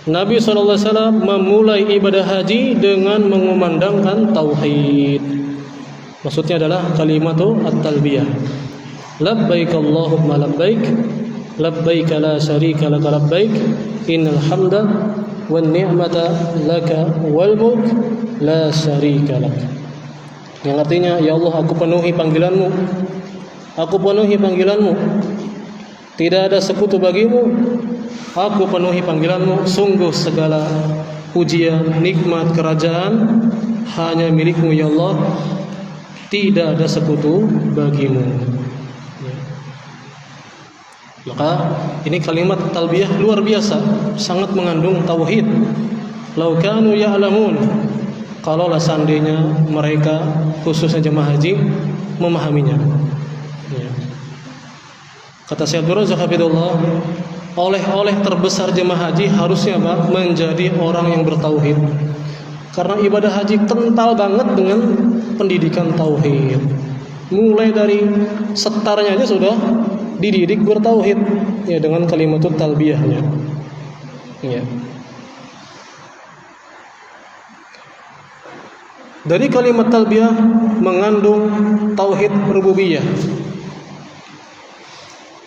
Nabi SAW memulai ibadah haji dengan mengumandangkan tauhid. Maksudnya adalah kalimatu at-talbiyah. Labbaik Allahumma labbaik, labbaik la syarika laka labbaik, innal hamda wan ni'mata laka wal mulk la syarika lak. Yang artinya, ya Allah, aku penuhi panggilanmu. Aku penuhi panggilanmu, tidak ada sekutu bagimu. Aku penuhi panggilanmu, sungguh segala pujian, nikmat, kerajaan hanya milikmu ya Allah, tidak ada sekutu bagimu. Ya. Maka ini kalimat talbiyah luar biasa, sangat mengandung tauhid. Lau kanu ya'lamun, kalaulah seandainya mereka khususnya jemaah haji memahaminya. Kata Syekh Abdul Razak hafizahullah, oleh-oleh terbesar jemaah haji harusnya apa? Menjadi orang yang bertauhid. Karena ibadah haji kental banget dengan pendidikan tauhid. Mulai dari setarnya aja sudah dididik bertauhid ya dengan kalimatut talbiyahnya. Ya. Dari kalimat talbiyah mengandung tauhid rububiyah.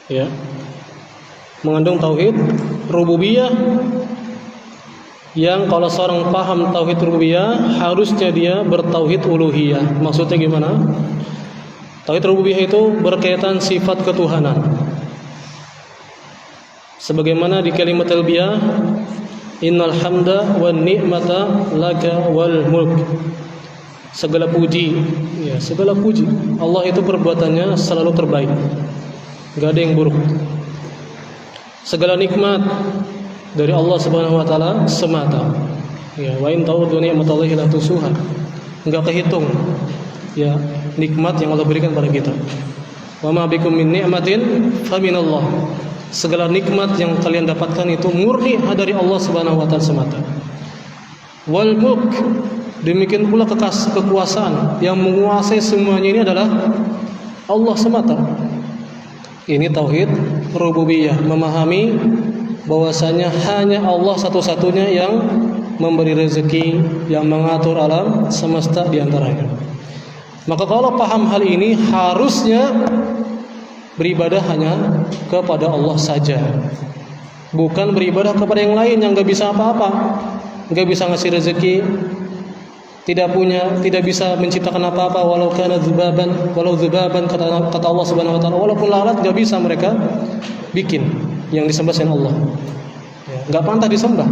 Ya. Mengandung tauhid rububiyah yang kalau seorang paham tauhid rububiyah harusnya dia bertauhid uluhiyah. Maksudnya gimana? Tauhid rububiyah itu berkaitan sifat ketuhanan. Sebagaimana di kalimat talbiyah, innal hamda wan ni'mata laka wal mulk. Segala puji, ya, segala puji. Allah itu perbuatannya selalu terbaik. Enggak ada yang buruk. Segala nikmat dari Allah Subhanahu wa taala semata. Ya, wa in ta'uddu ni'matallahi la tusuha. Enggak kehitung. Ya, nikmat yang Allah berikan pada kita. Wa ma bikum min ni'matin fa minallah. Segala nikmat yang kalian dapatkan itu murni dari Allah Subhanahu wa taala semata. Wal mulk, demikian pula kekuasaan yang menguasai semuanya ini adalah Allah semata. Ini tauhid rububiyah, memahami bahwasanya hanya Allah satu-satunya yang memberi rezeki, yang mengatur alam semesta di antaranya. Maka kalau paham hal ini harusnya beribadah hanya kepada Allah saja, bukan beribadah kepada yang lain yang nggak bisa apa-apa, nggak bisa ngasih rezeki, tidak bisa menciptakan apa-apa, walau dzubaban kata Allah Subhanahu wa taala, walaupun lalat nggak bisa mereka bikin yang disembah selain Allah. Nggak pantas disembah.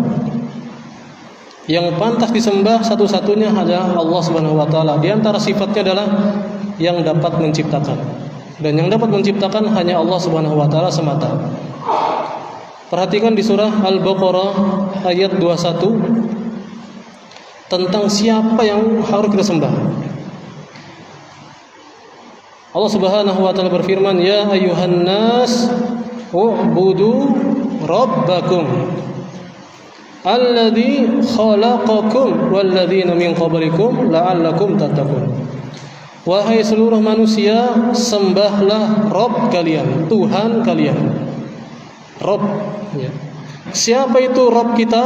Yang pantas disembah satu-satunya adalah Allah Subhanahu wa taala. Di antara sifatnya adalah yang dapat menciptakan. Dan yang dapat menciptakan hanya Allah Subhanahu wa taala semata. Perhatikan di surah Al-Baqarah ayat 21 tentang siapa yang harus kita sembah. Allah Subhanahu wa taala berfirman, "Ya ayyuhan nas, u'budu rabbakum alladzi khalaqakum walladzina min qablikum la'allakum tattaqun." Wahai seluruh manusia, sembahlah Rabb kalian, Tuhan kalian. Rabb, ya. Siapa itu Rabb kita?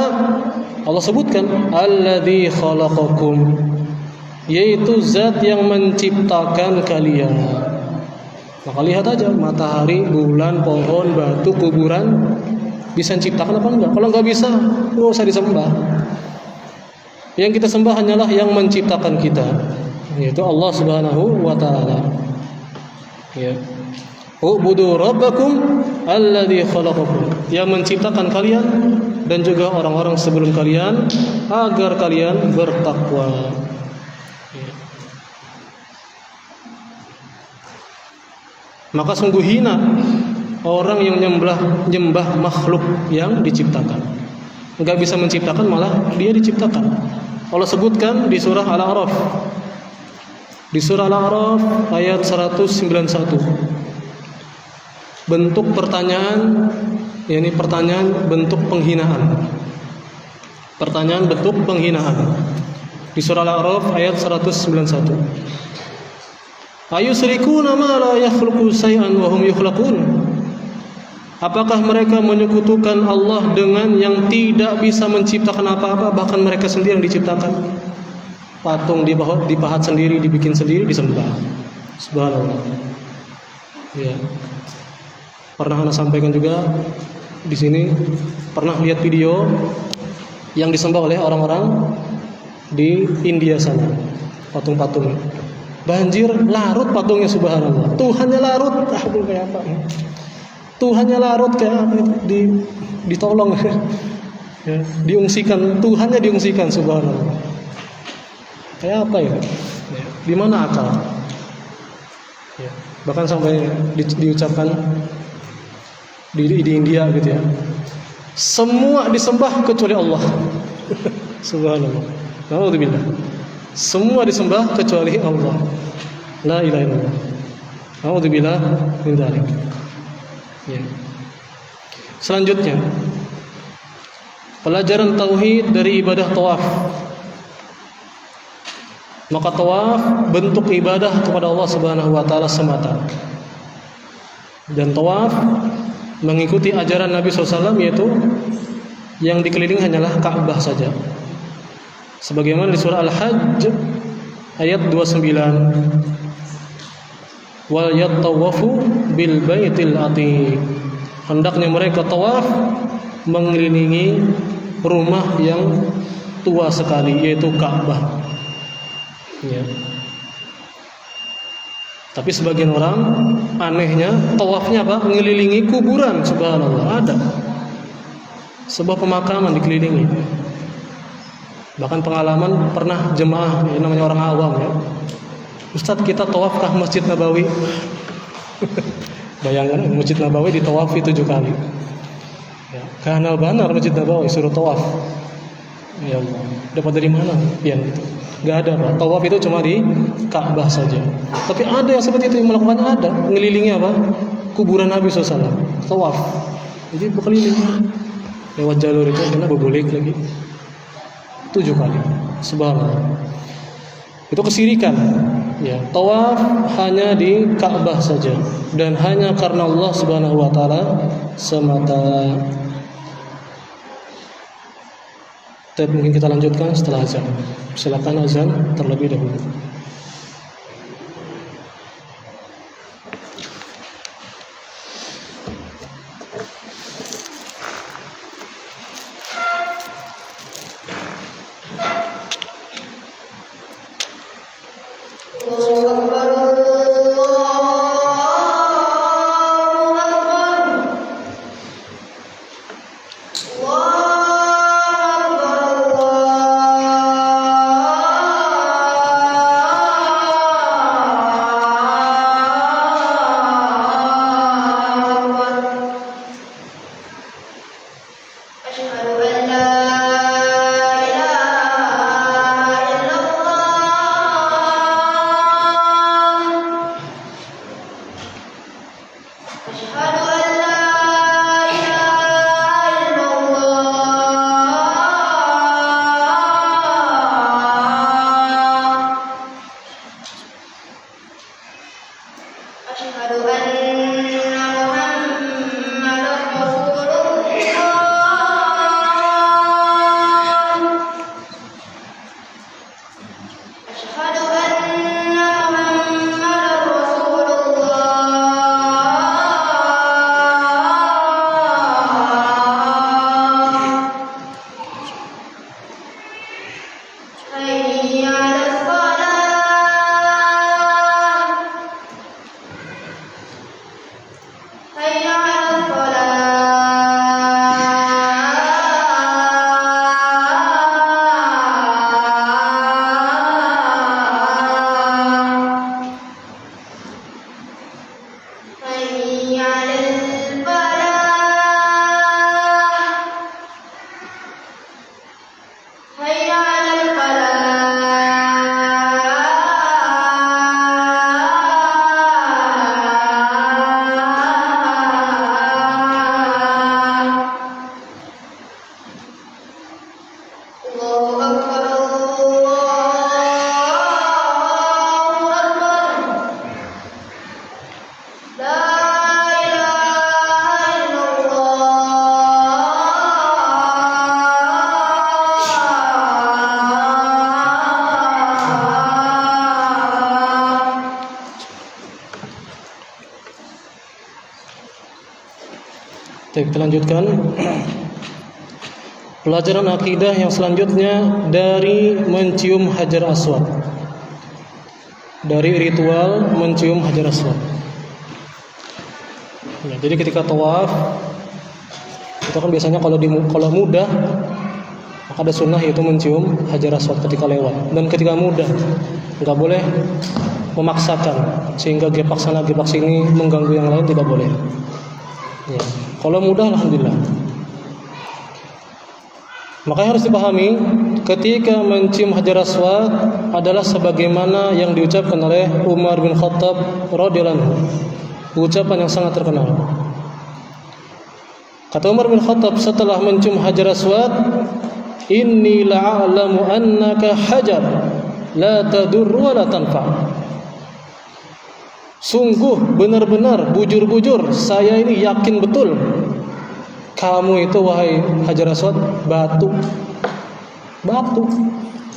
Allah sebutkan alladzi khalaqakum, yaitu zat yang menciptakan kalian. Maka lihat aja matahari, bulan, pohon, batu, kuburan bisa menciptakan apa enggak? Kalau enggak bisa, enggak usah disembah. Yang kita sembah hanyalah yang menciptakan kita, yaitu Allah Subhanahu wa taala. Ya. U'budu rabbakum alladzi khalaqakum, yang menciptakan kalian dan juga orang-orang sebelum kalian agar kalian bertakwa. Ya. Maka sungguh hina orang yang nyembah makhluk yang diciptakan. Enggak bisa menciptakan, malah dia diciptakan. Allah sebutkan di surah Al-A'raf. Di surah Al-A'raf ayat 191. Bentuk pertanyaan, yakni pertanyaan bentuk penghinaan. Pertanyaan bentuk penghinaan. Di surah Al-A'raf ayat 191. Ayusyrikuna ma la yakhluqu syai'an wa hum yukhlaqun. Apakah mereka menyekutukan Allah dengan yang tidak bisa menciptakan apa-apa, bahkan mereka sendiri yang diciptakan? Patung dipahat sendiri, dibikin sendiri, disembah. Subhanallah. Ya. Pernah Anda sampaikan juga di sini, pernah lihat video yang disembah oleh orang-orang di India sana, patung-patung. Banjir larut patungnya, subhanallah. Tuhannya larut, kayak apa? Tuhannya larut kayak apa? Ditolong, ya, diungsikan. Tuhannya diungsikan, subhanallah. Kayak apa ya? Di mana akal? Ya. Bahkan sampai diucapkan di India gitu ya, semua disembah kecuali Allah. Subhanallah. Alhamdulillah. Semua disembah kecuali Allah. La ilaha illallah. Alhamdulillah min dzalik. Ya. Selanjutnya, pelajaran tauhid dari ibadah tawaf. Maka tawaf bentuk ibadah kepada Allah Subhanahu wa taala semata. Dan tawaf mengikuti ajaran Nabi SAW, yaitu yang dikelilingi hanyalah Ka'bah saja. Sebagaimana di surah Al-Hajj ayat 29, wal yattawafu bil baitil atiq. Hendaknya mereka tawaf mengelilingi rumah yang tua sekali, yaitu Ka'bah. Ya. Tapi sebagian orang anehnya tawafnya apa? Mengelilingi kuburan. Subhanallah, ada sebuah pemakaman dikelilingi. Bahkan pengalaman pernah jemaah, ya, namanya orang awam ya, Ustadz kita tawafkah Masjid Nabawi? Bayangkan Masjid Nabawi ditawafi 7 kali. Ya, kanal banar Masjid Nabawi suruh tawaf. Ya Allah, dapat dari mana? Ya, gak ada Pak. Tawaf itu cuma di Ka'bah saja. Tapi ada yang seperti itu yang melakukannya, ada ngelilingi apa? Kuburan Nabi SAW. Tawaf. Jadi berkeliling lewat jalur itu, karena berbulik lagi 7 kali. Subhanallah. Itu kesirikan. Ya, tawaf hanya di Ka'bah saja dan hanya karena Allah Subhanahu wa taala semata. Tapi mungkin kita lanjutkan setelah azan. Silakan azan terlebih dahulu. Kita lanjutkan pelajaran akidah yang selanjutnya dari mencium Hajar Aswad. Dari ritual mencium Hajar Aswad. Ya, jadi ketika tawaf itu kan biasanya kalau mudah maka ada sunnah yaitu mencium Hajar Aswad ketika lewat, dan ketika mudah nggak boleh memaksakan sehingga gepak sana gepak sini mengganggu yang lain, tidak boleh. Ya. Kalau mudah alhamdulillah. Makanya harus dipahami ketika mencium Hajar Aswad adalah sebagaimana yang diucapkan oleh Umar bin Khattab radhiyallahu anhu. Ucapan yang sangat terkenal. Kata Umar bin Khattab setelah mencium Hajar Aswad, inni la'alamu annaka hajar la tadur wa la tanfa. Sungguh benar-benar bujur-bujur saya ini yakin betul kamu itu wahai Hajar Aswad batu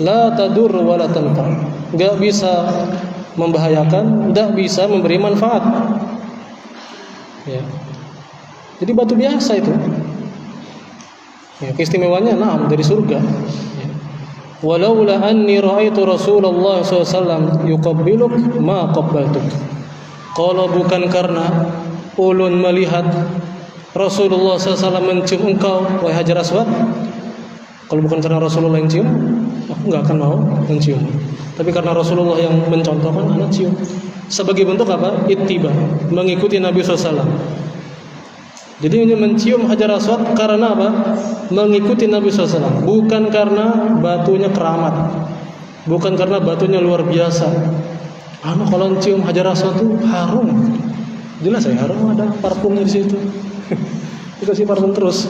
la tadur wa la tanfa, enggak bisa membahayakan, enggak bisa memberi manfaat. Ya. Jadi batu biasa itu. Ya, keistimewaannya dari surga. Ya. Walaula anni ra'aitu Rasulullah SAW yuqabbiluk ma qabbaltuk. Kalau bukan karena ulun melihat Rasulullah SAW mencium engkau wahai Hajar Aswad, kalau bukan karena Rasulullah yang cium, aku nggak akan mau mencium. Tapi karena Rasulullah yang mencontohkan, anak cium. Sebagai bentuk apa? Ittiba, mengikuti Nabi SAW. Jadi ini mencium Hajar Aswad karena apa? Mengikuti Nabi SAW. Bukan karena batunya keramat, bukan karena batunya luar biasa. Kalau cium Hajar Aswad itu harum. Jelas ya, harum, ada parfumnya di situ. Dikasih parfum terus.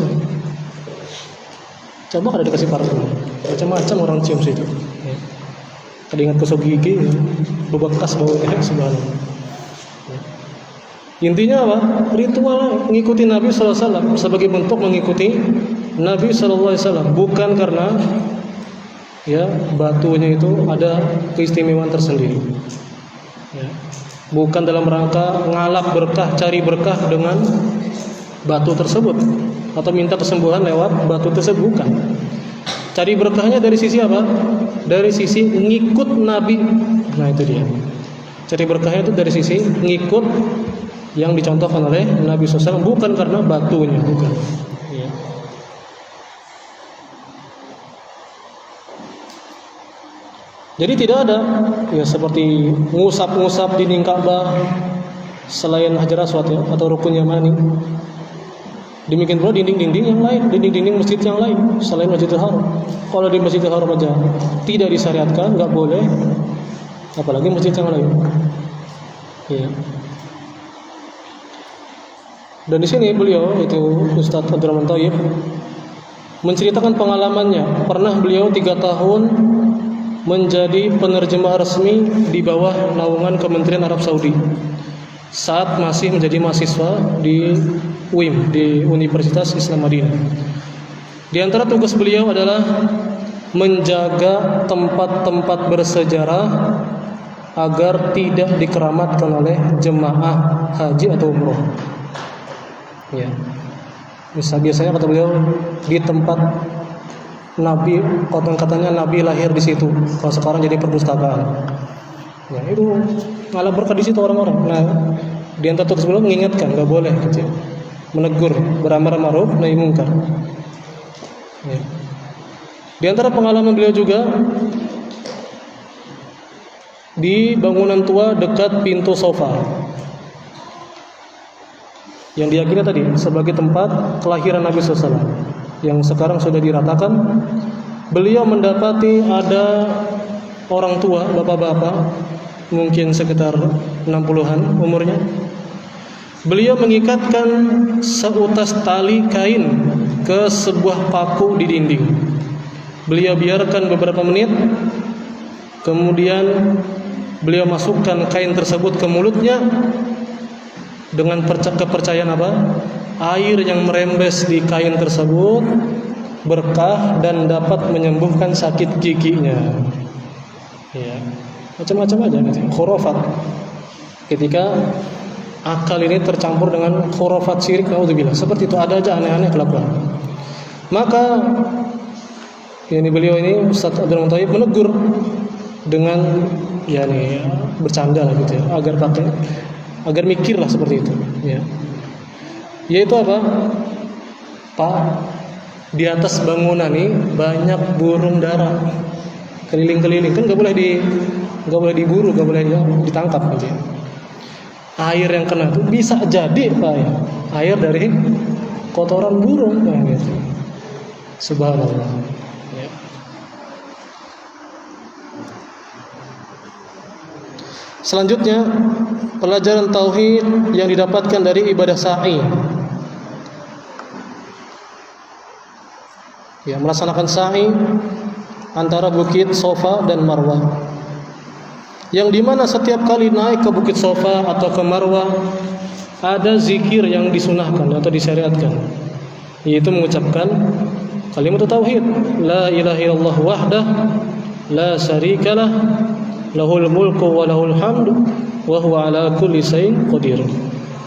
Coba kalau dikasih parfum, macam-macam orang cium situ. Ada ingat gosok gigi, bebekas baunya, subhanallah. Intinya apa? Ritual mengikuti Nabi SAW sebagai bentuk mengikuti Nabi SAW, bukan karena ya batunya itu ada keistimewaan tersendiri. Ya. Bukan dalam rangka ngalap berkah, cari berkah dengan batu tersebut atau minta kesembuhan lewat batu tersebut, bukan. Cari berkahnya dari sisi apa? Dari sisi ngikut Nabi. Nah itu dia. Cari berkahnya itu dari sisi ngikut yang dicontohkan oleh Nabi SAW, bukan karena batunya, bukan. Ya. Jadi tidak ada ya seperti ngusap-ngusap dinding Ka'bah selain Hajar Aswad ya, atau Rukun Yamani. Demikian pula dinding-dinding yang lain, dinding-dinding masjid yang lain selain Masjidil Haram. Kalau di Masjidil Haram aja tidak disyariatkan, nggak boleh, apalagi masjid yang lain. Ya. Dan di sini beliau itu Ustadz Abdurrahman Thayyib menceritakan pengalamannya. Pernah beliau 3 tahun menjadi penerjemah resmi di bawah naungan Kementerian Arab Saudi saat masih menjadi mahasiswa di UIM, di Universitas Islam Madinah. Di antara tugas beliau adalah menjaga tempat-tempat bersejarah agar tidak dikeramatkan oleh jemaah haji atau umroh. Ya. Biasanya kata beliau di tempat Nabi, katanya Nabi lahir di situ. Kalau sekarang jadi perpustakaan. Ya, itu malah berkah di situ orang-orang. Nah, di antara tugas beliau mengingatkan, nggak boleh gitu. Menegur, beramar ma'ruf nahi munkar. Ya. Di antara pengalaman beliau juga di bangunan tua dekat pintu Sofa, yang diyakini tadi sebagai tempat kelahiran Nabi SAW, yang sekarang sudah diratakan. Beliau mendapati ada orang tua, bapak-bapak, mungkin sekitar 60-an umurnya. Beliau mengikatkan seutas tali kain ke sebuah paku di dinding. Beliau biarkan beberapa menit, kemudian beliau masukkan kain tersebut ke mulutnya dengan kepercayaan apa? Air yang merembes di kain tersebut berkah dan dapat menyembuhkan sakit giginya. Ya, macam-macam aja gitu. Khurafat. Ketika akal ini tercampur dengan khurafat syirik, naudzubillah. Seperti itu ada aja aneh-aneh kelakuan. Maka beliau ini Ustaz Abdurrahman Thayyib menegur dengan bercanda lah gitu ya, agar mikirlah seperti itu ya. Yaitu apa? Pak, di atas bangunan ini banyak burung dara keliling-keliling, kan nggak boleh diburu, nggak boleh ditangkap gitu ya. Air yang kena itu bisa jadi Pak ya, air dari kotoran burung kayak gitu. Subhanallah ya. Selanjutnya, pelajaran tauhid yang didapatkan dari ibadah sa'i. Ya, melaksanakan sa'i antara Bukit Safa dan Marwah. Yang dimana setiap kali naik ke Bukit Safa atau ke Marwah ada zikir yang disunahkan atau disyariatkan, yaitu mengucapkan kalimat tauhid, la ilaha illallah wahdah la syarikalah lahul mulku wa lahul hamdu wa huwa ala kulli syai'in qadir.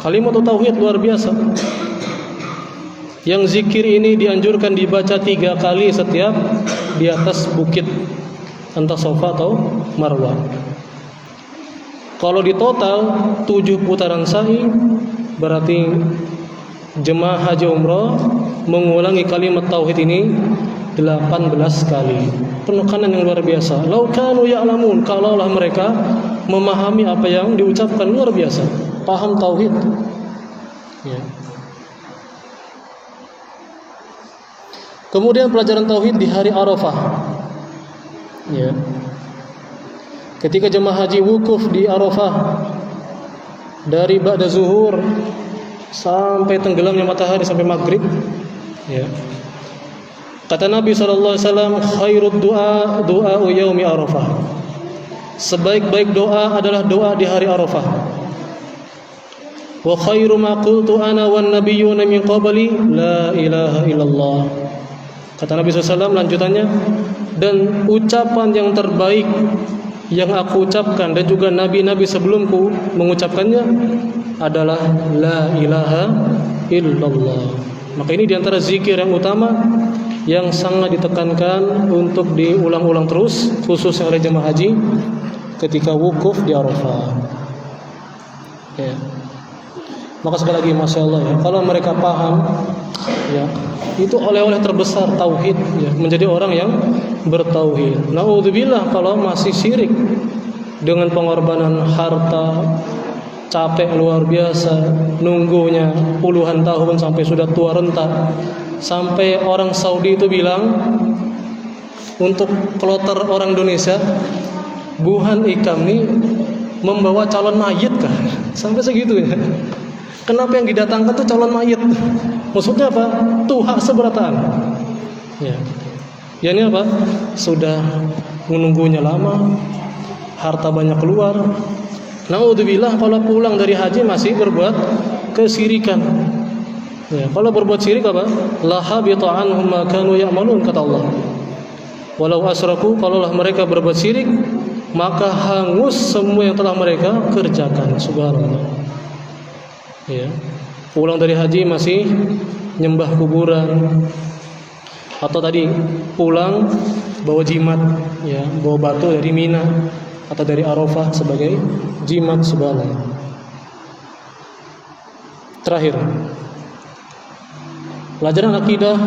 Kalimat tauhid luar biasa. Yang zikir ini dianjurkan dibaca 3 kali setiap di atas bukit, entah Safa atau Marwah. Kalau di total 7 putaran sa'i, berarti jemaah haji umrah mengulangi kalimat tauhid ini 18 kali. Penekanan yang luar biasa. Lau kanu ya'lamun, kalaulah mereka memahami apa yang diucapkan, luar biasa. Paham tauhid. Ya. Kemudian pelajaran tauhid di hari Arafah. Ya. Ketika jemaah haji wukuf di Arafah dari ba'da zuhur sampai tenggelamnya matahari sampai maghrib, ya. Kata Nabi SAW, khairud du'a du'a'u yaumi Arafah. Sebaik-baik doa adalah doa di hari Arafah. Wa khairu ma qultu ana wan nabiyyuna min qabli la ilaha illallah. Kata Nabi SAW lanjutannya, dan ucapan yang terbaik yang aku ucapkan dan juga nabi-nabi sebelumku mengucapkannya adalah la ilaha illallah. Maka ini diantara zikir yang utama yang sangat ditekankan untuk diulang-ulang terus, khususnya oleh jemaah haji ketika wukuf di Arafah. Ya. Maka sekali lagi, masya Allah ya, kalau mereka paham, ya, itu oleh-oleh terbesar tauhid, ya, menjadi orang yang bertauhid. Naudzubillah kalau masih syirik dengan pengorbanan harta, capek luar biasa, nunggunya puluhan tahun sampai sudah tua renta, sampai orang Saudi itu bilang untuk kloter orang Indonesia, Buhan Ikam nih membawa calon mayit kan, sampai segitu ya. Kenapa yang didatangkan tuh calon mayit? Maksudnya apa? Tuh hak seberataan. Ya. Ya ini apa? Sudah menunggunya lama, harta banyak keluar. Naudzubillah kalau pulang dari haji masih berbuat kesyirikan. Ya, kalau berbuat syirik apa? La habita anhum ma kanu ya'malun, kata Allah. Walau asyraku, kalaulah mereka berbuat syirik, maka hangus semua yang telah mereka kerjakan. Subhanallah. Ya, pulang dari haji masih nyembah kuburan, atau tadi pulang bawa jimat, ya, bawa batu dari Mina atau dari Arafah sebagai jimat. Subhanallah. Terakhir, pelajaran akidah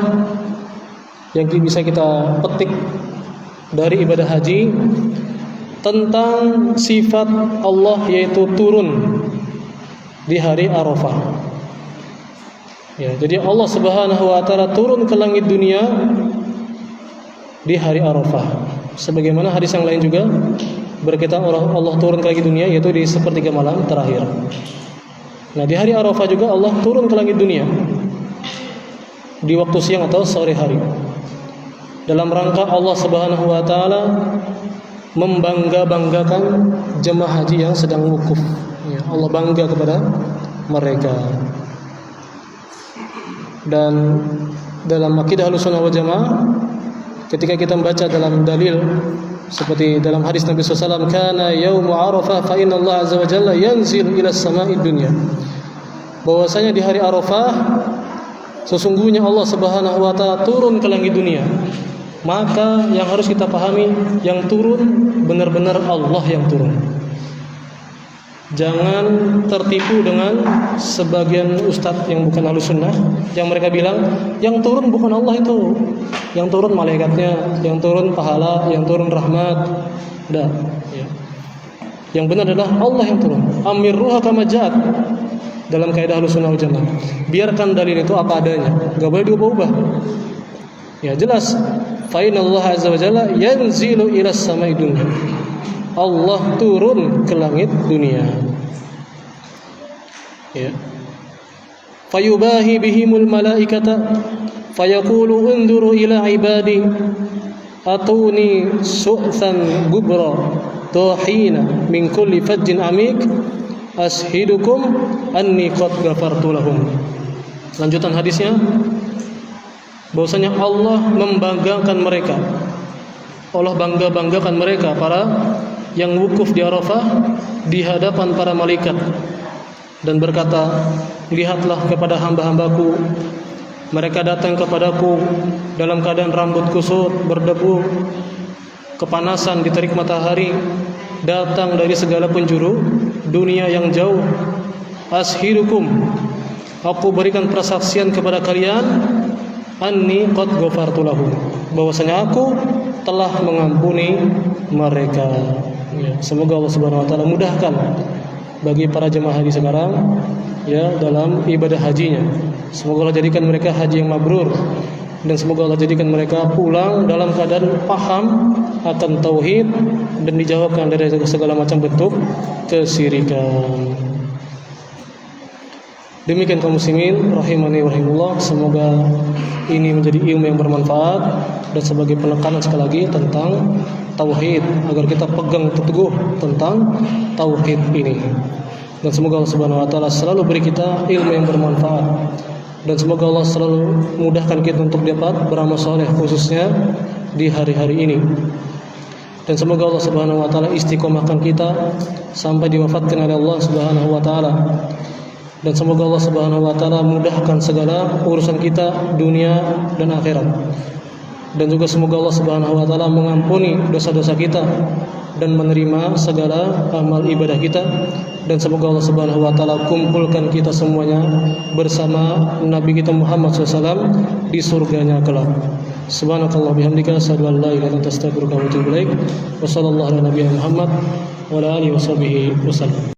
yang bisa kita petik dari ibadah haji tentang sifat Allah, yaitu turun di hari Arafah. Ya, jadi Allah Subhanahu wa taala turun ke langit dunia di hari Arafah. Sebagaimana hadis yang lain juga berkaitan Allah turun ke langit dunia, yaitu di sepertiga malam terakhir. Nah, di hari Arafah juga Allah turun ke langit dunia di waktu siang atau sore hari, dalam rangka Allah Subhanahu wa taala membangga-banggakan jemaah haji yang sedang wukuf. Ya, Allah bangga kepada mereka. Dan dalam akidah Ahlussunnah wal Jamaah, ketika kita membaca dalam dalil seperti dalam hadis Nabi SAW, kana yaumu Arafah fa inna Allah azza wa jalla yanzil ila sama'id dunya, bahwasanya di hari Arafah sesungguhnya Allah Subhanahu wa taala turun ke langit dunia. Maka yang harus kita pahami, yang turun benar-benar Allah yang turun. Jangan tertipu dengan sebagian ustadz yang bukan Ahlussunnah, yang mereka bilang yang turun bukan Allah itu, yang turun malaikatnya, yang turun pahala, yang turun rahmat. Udah, ya. Yang benar adalah Allah yang turun. Amirruha kama ja'at, dalam kaidah Ahlussunnah wal Jamaah. Biarkan dalil itu apa adanya, enggak boleh diubah-ubah. Ya, jelas. Fa inna Allah azza wa jalla yanzilu ila samai dunya. Allah turun ke langit dunia. Ya. Fayubahi bihimul malaikata fayaqulu unzuru ila ibadi atuni su'than gubra tuhina min kulli fajjin amik ashidukum anni qad ghafartu lahum. Lanjutan hadisnya, bahwasanya Allah membanggakan mereka. Allah bangga-banggakan mereka para yang wukuf di Arafah di hadapan para malaikat dan berkata, lihatlah kepada hamba-hambaku, mereka datang kepadaku dalam keadaan rambut kusut, berdebu, kepanasan diterik matahari, datang dari segala penjuru dunia yang jauh. Ashidukum, aku berikan persaksian kepada kalian, anni qad ghafartu lahum, bahwasanya aku telah mengampuni mereka. Ya, semoga Allah Subhanahu wa taala mudahkan bagi para jemaah haji sekarang ya dalam ibadah hajinya. Semoga Allah jadikan mereka haji yang mabrur, dan semoga Allah jadikan mereka pulang dalam keadaan paham akan tauhid dan dijauhkan dari segala macam bentuk kesyirikan. Demikian kaum muslimin rahimani wa rahimallah, semoga ini menjadi ilmu yang bermanfaat dan sebagai penekanan sekali lagi tentang tauhid, agar kita pegang teguh tentang tauhid ini. Dan semoga Allah Subhanahu wa taala selalu beri kita ilmu yang bermanfaat, dan semoga Allah selalu mudahkan kita untuk dapat beramal saleh khususnya di hari-hari ini. Dan semoga Allah Subhanahu wa taala istiqomahkan kita sampai diwafatkan oleh Allah Subhanahu wa taala. Dan semoga Allah Subhanahu wa taala mudahkan segala urusan kita dunia dan akhirat. Dan juga semoga Allah Subhanahu wa taala mengampuni dosa-dosa kita dan menerima segala amal ibadah kita. Dan semoga Allah Subhanahu wa taala kumpulkan kita semuanya bersama Nabi kita Muhammad SAW di surganya kelak. Subhanakallah bihamdika asyhadu an la ilaha illa anta astaghfiruka wa atubu ilaik. Wassallallahu ala nabiyina Muhammad wa ala alihi wasallam.